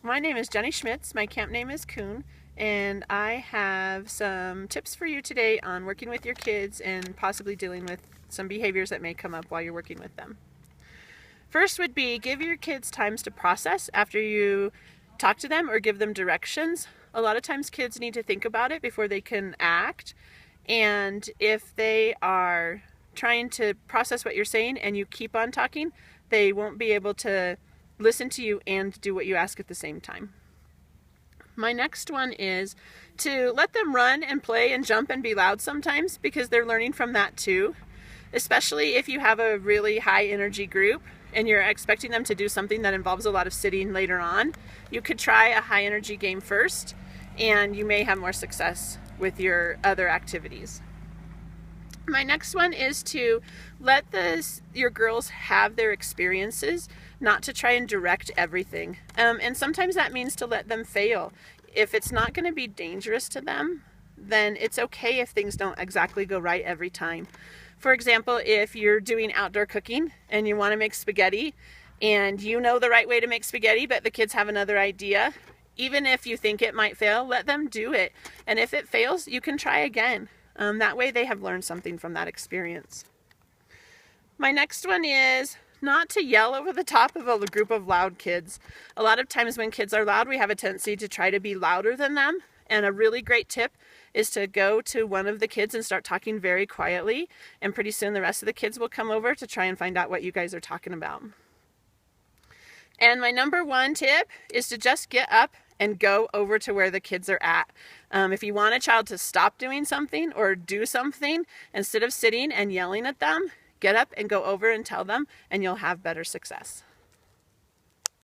My name is Jenni Schmitz, my camp name is Coon, and I have some tips for you today on working with your kids and possibly dealing with some behaviors that may come up while you're working with them. First would be give your kids times to process after you talk to them or give them directions. A lot of times kids need to think about it before they can act, and if they are trying to process what you're saying and you keep on talking, they won't be able to listen to you and do what you ask at the same time. My next one is to let them run and play and jump and be loud sometimes, because they're learning from that too. Especially if you have a really high energy group and you're expecting them to do something that involves a lot of sitting later on, you could try a high energy game first and you may have more success with your other activities. My next one is to let your girls have their experiences, not to try and direct everything. And sometimes that means to let them fail. If it's not going to be dangerous to them, then it's okay if things don't exactly go right every time. For example, if you're doing outdoor cooking and you want to make spaghetti and you know the right way to make spaghetti, but the kids have another idea, even if you think it might fail, let them do it. And if it fails, you can try again. That way they have learned something from that experience. My next one is not to yell over the top of a group of loud kids. A lot of times when kids are loud, we have a tendency to try to be louder than them. And a really great tip is to go to one of the kids and start talking very quietly. And pretty soon the rest of the kids will come over to try and find out what you guys are talking about. And my number one tip is to just get up and go over to where the kids are at. If you want a child to stop doing something or do something, instead of sitting and yelling at them, get up and go over and tell them, and you'll have better success.